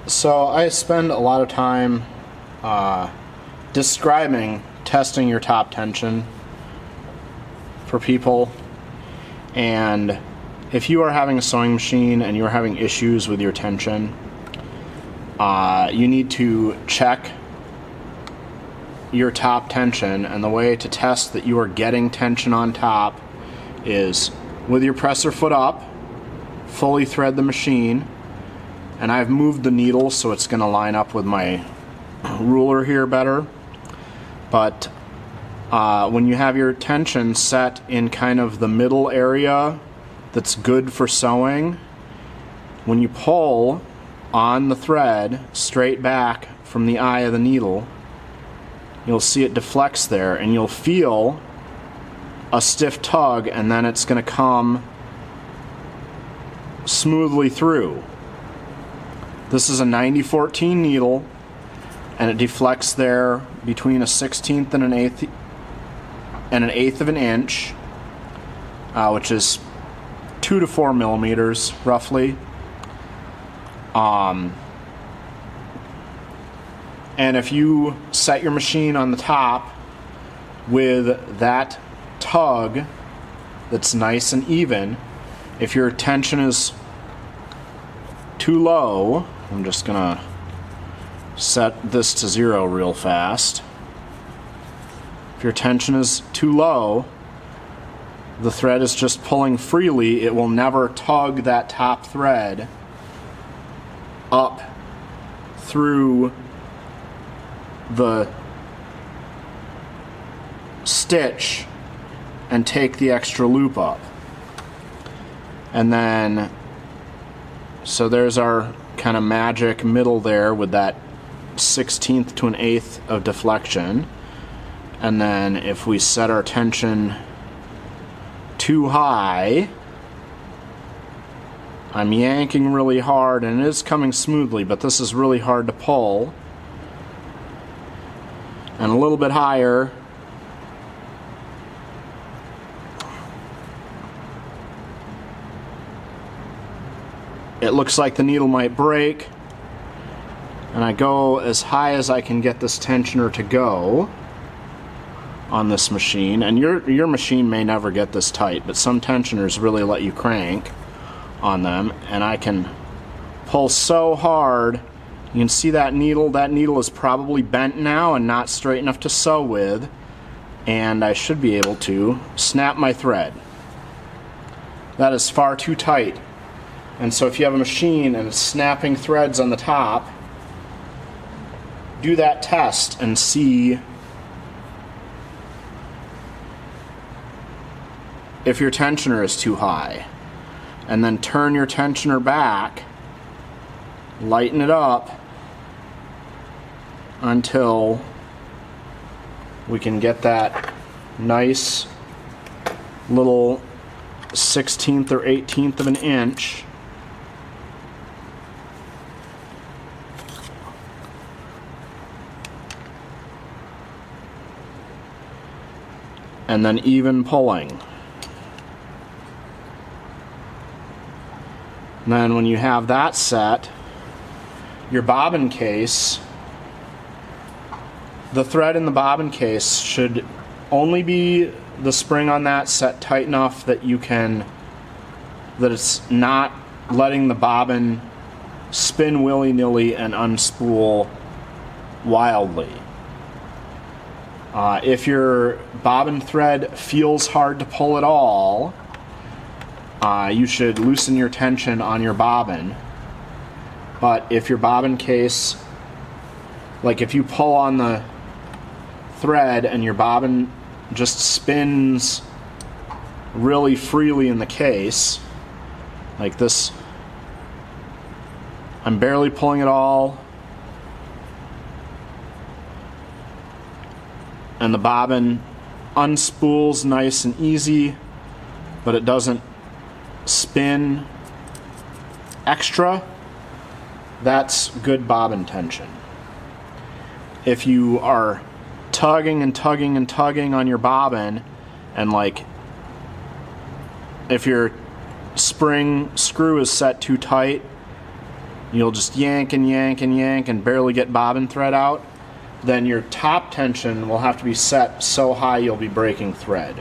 So I spend a lot of time describing testing your top tension for people, and if you are having a sewing machine and you are having issues with your tension, you need to check your top tension, and the way to test that you are getting tension on top is with your presser foot up, fully thread the machine, and I've moved the needle so it's going to line up with my ruler here better. But when you have your tension set in kind of the middle area that's good for sewing, when you pull on the thread straight back from the eye of the needle, you'll see it deflects there, and you'll feel a stiff tug, and then it's going to come smoothly through. This is a 90-14 needle, and it deflects there between a 1/16 and an eighth of an inch, which is 2 to 4 millimeters roughly. And if you set your machine on the top with that tug that's nice and even, if your tension is too low, I'm just gonna set this to 0 real fast. If your tension is too low, the thread is just pulling freely. It will never tug that top thread up through the stitch and take the extra loop up. And then, so there's our kind of magic middle there with that 1/16 to an eighth of deflection. And then if we set our tension too high, I'm yanking really hard, and it is coming smoothly, but this is really hard to pull. And a little bit higher, it looks like the needle might break, and I go as high as I can get this tensioner to go on this machine. And your machine may never get this tight, but some tensioners really let you crank on them, and I can pull so hard. You can see that needle is probably bent now and not straight enough to sew with, and I should be able to snap my thread. That is far too tight. And so if you have a machine and it's snapping threads on the top, do that test and see if your tensioner is too high. And then turn your tensioner back, lighten it up until we can get that nice little 1/16 or 1/18 of an inch and then even pulling. And then when you have that set, your bobbin case, the thread in the bobbin case should only be the spring on that set tight enough that that it's not letting the bobbin spin willy-nilly and unspool wildly. If your bobbin thread feels hard to pull at all, you should loosen your tension on your bobbin. But if your bobbin case, like if you pull on the thread and your bobbin just spins really freely in the case, like this, I'm barely pulling at all, and the bobbin unspools nice and easy, but it doesn't spin extra, that's good bobbin tension. If you are tugging and tugging and tugging on your bobbin, and like if your spring screw is set too tight you'll just yank and yank and yank and barely get bobbin thread out, then your top tension will have to be set so high you'll be breaking thread.